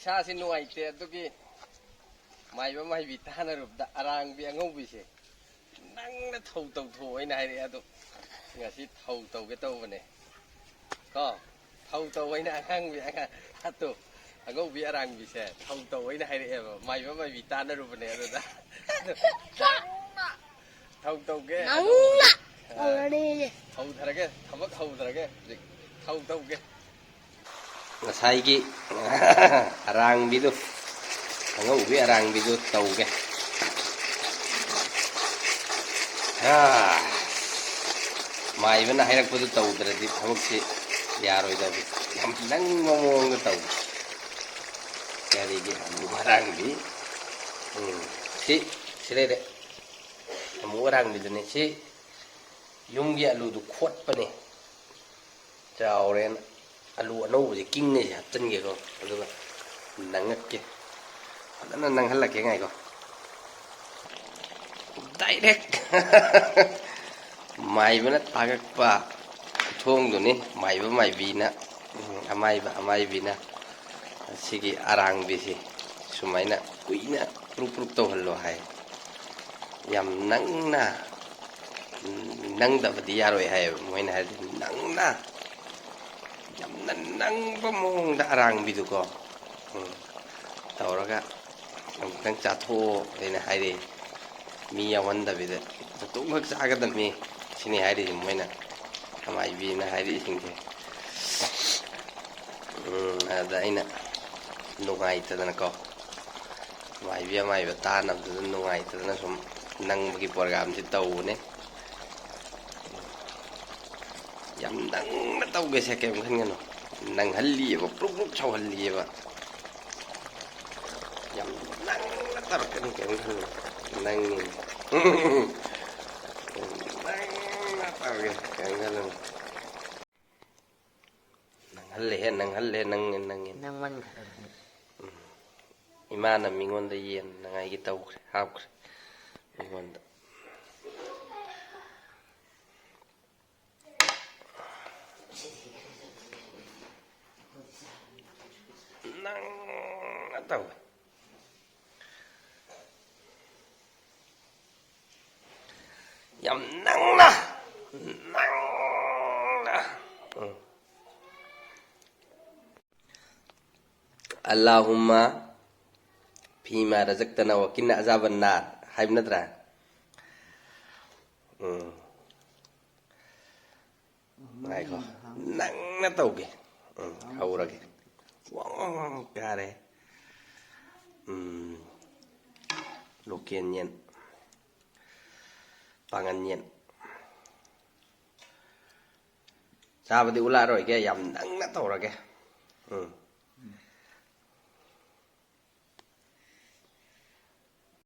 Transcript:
ꯏꯁꯥꯁꯤ ꯅꯨꯡꯉꯥꯏꯇꯦ ꯑꯗꯨꯒꯤ ꯃꯥꯏꯕ ꯃꯥꯏꯕꯤ ꯇꯥꯟꯅꯔꯨꯕꯗ ꯑꯔꯥꯡꯕꯤ ꯑꯉꯧꯕꯤꯁꯦ ꯅꯪꯅ ꯊꯧ ꯇꯧꯊꯣꯛꯑꯣꯅ ꯍꯥꯏꯔꯛꯑꯦ ꯑꯗꯣ ꯉꯁꯤ ꯊꯧ ꯇꯧꯒꯦ ꯇꯧꯕꯅꯦ ꯀꯣ ꯊꯧ ꯇꯧꯑꯣꯅ ꯑꯉꯥꯡꯕꯤ ꯑꯉꯧꯕꯤ ꯑꯔꯥꯡꯕꯤꯁꯦ ꯊꯧ ꯇꯧꯑꯣꯅ ꯍꯥꯏꯔꯛꯑꯦꯕ ꯃꯥꯏꯕ ꯃꯥꯏꯕꯤ ꯇꯥꯟꯅꯔꯨꯕꯅꯦ ꯑꯗꯨꯗ ꯊꯧ ꯇꯧꯒꯦ ꯍꯧꯊꯔꯒꯦ ꯊꯕꯛ ꯍꯧꯊꯔꯒꯦ ꯍꯧꯖꯤꯛ ꯊꯧ ꯇꯧꯒꯦ ꯉꯁꯥꯏꯒꯤ ꯑꯔꯥꯡꯕꯤꯗꯨ ꯑꯉꯧꯕꯤ ꯑꯔꯥꯡꯕꯤꯗꯨ ꯇꯧꯒꯦ ꯃꯥꯏꯕꯅ ꯍꯥꯏꯔꯛꯄꯗꯨ ꯇꯧꯗ꯭ꯔꯗꯤ ꯊꯕꯛꯁꯤ ꯌꯥꯔꯣꯏꯗꯕꯤ ꯌꯥꯝ ꯅꯪꯕ ꯃꯑꯣꯡꯗ ꯇꯧꯒꯦ ꯀꯔꯤꯒꯤ ꯑꯃꯨꯛ ꯑꯔꯥꯡꯕꯤ ꯁꯤ ꯂꯩꯔꯦ ꯑꯃꯨꯛ ꯑꯔꯥꯡꯕꯤꯗꯨꯅꯤ ꯁꯤ ꯌꯨꯝꯒꯤ ꯑꯂꯨꯗꯨ ꯈꯣꯠꯄꯅꯦ ꯆꯥꯎꯔꯦꯅ ꯑꯂꯨ ꯑꯅꯧꯕꯁꯦ ꯀꯤꯡꯅꯁꯦ ꯍꯥꯞꯆꯤꯟꯒꯦꯀꯣ ꯑꯗꯨꯒ ꯅꯪꯉꯛꯀꯦ ꯐꯖꯅ ꯅꯪꯍꯜꯂꯛꯀꯦ ꯉꯥꯏꯀꯣ ꯗꯥꯏꯔꯦꯛ ꯃꯥꯏꯕꯅ ꯇꯥꯒꯛꯄ ꯊꯣꯡꯗꯨꯅꯤ ꯃꯥꯏꯕ ꯃꯥꯏꯕꯤꯅ ꯑꯃꯥꯏꯕ ꯑꯃꯥꯏꯕꯤꯅ ꯁꯤꯒꯤ ꯑꯔꯥꯡꯕꯤꯁꯤ ꯁꯨꯃꯥꯏꯅ ꯀꯨꯏꯅ ꯄ꯭ꯔꯨꯞ ꯄ꯭ꯔꯨꯞ ꯇꯧꯍꯜꯂꯣ ꯍꯥꯏ ꯌꯥꯝ ꯅꯪꯗꯕꯗꯤ ꯌꯥꯔꯣꯏ ꯍꯥꯏꯌꯦꯕ ꯃꯣꯏꯅ ꯍꯥꯏꯔꯗꯤ ꯌꯥꯝꯅ ꯅꯪꯕ ꯃꯑꯣꯡꯗ ꯑꯔꯥꯡꯕꯤꯗꯨꯀꯣ ꯇꯧꯔꯒ ꯑꯃꯨꯛꯇꯪ ꯆꯥꯊꯣꯛꯑꯣ ꯑꯩꯅ ꯍꯥꯏꯔꯛꯏ ꯃꯤ ꯌꯥꯎꯍꯟꯗꯕꯤꯗ ꯃꯇꯣꯝꯈꯛ ꯆꯥꯒꯗꯕꯅꯤ ꯁꯤꯅꯤ ꯍꯥꯏꯔꯤꯁꯦ ꯃꯣꯏꯅ ꯑꯃꯥꯏꯕꯤꯅ ꯍꯥꯏꯔꯤꯁꯤꯡꯁꯦ ꯑꯗ ꯑꯩꯅ ꯅꯨꯡꯉꯥꯏꯇꯗꯅꯀꯣ ꯃꯥꯏꯕꯤ ꯑꯃꯥꯏꯕ ꯇꯥꯟꯅꯕꯗꯨꯗ ꯅꯨꯡꯉꯥꯏꯇꯗꯅ ꯁꯨꯝ ꯅꯪꯕꯒꯤ ꯄ꯭ꯔꯣꯒꯥꯝꯁꯤ ꯇꯧꯕꯅꯦ ꯌꯥꯝ ꯅꯪꯅ ꯇꯧꯒꯦꯁꯦ ꯀꯩꯝ ꯈꯟꯒꯅꯨ ꯅꯪꯍꯜꯂꯤꯑꯕ ꯄ꯭ꯔꯨꯞ ꯄ꯭ꯔꯨꯞ ꯁꯧꯍꯜꯂꯤꯑꯕ ꯌꯥꯝ ꯅꯪꯅ ꯇꯧꯔꯛꯀꯅꯤ ꯀꯩꯝ ꯈꯜꯂꯨ ꯅꯪꯉꯤ ꯅꯪꯅ ꯇꯧꯒꯦ ꯀꯩꯝ ꯈꯜꯂꯨ ꯅꯪꯍꯜꯂꯦ ꯅꯪꯉꯦ ꯅꯪꯃꯟꯈ꯭ꯔꯕꯅꯤ ꯏꯃꯥꯅ ꯃꯤꯉꯣꯟꯗ ꯌꯦꯟꯅꯉꯥꯏꯒꯤ ꯇꯧꯈ꯭ꯔꯦ ꯍꯥꯞꯈ꯭ꯔꯦ ꯃꯤꯉꯣꯟꯗ ꯅꯪꯅ ꯇꯧꯋꯦ ꯌꯥꯝ ꯅꯪꯅ ꯑꯜꯂꯥꯍꯨꯝꯃ ꯐꯤꯃꯥ ꯔꯖꯛꯇꯅ ꯋꯥꯀꯤꯟꯅ ꯑꯖꯥꯕꯟ ꯅꯥꯔ ꯍꯥꯏꯕ ꯅꯠꯇ꯭ꯔꯥ ꯉꯥꯏꯈꯣ ꯅꯪꯅ ꯇꯧꯒꯦ ꯍꯧꯔꯒꯦ ꯋꯥꯡ ꯀꯥꯔꯦ ꯂꯣꯀꯦꯜ ꯌꯦꯟ ꯄꯥꯡꯒꯟ ꯌꯦꯟ ꯆꯥꯕꯗꯤ ꯎꯠꯂꯛꯑꯔꯣꯏꯒꯦ ꯌꯥꯝ ꯅꯪꯅ ꯇꯧꯔꯒꯦ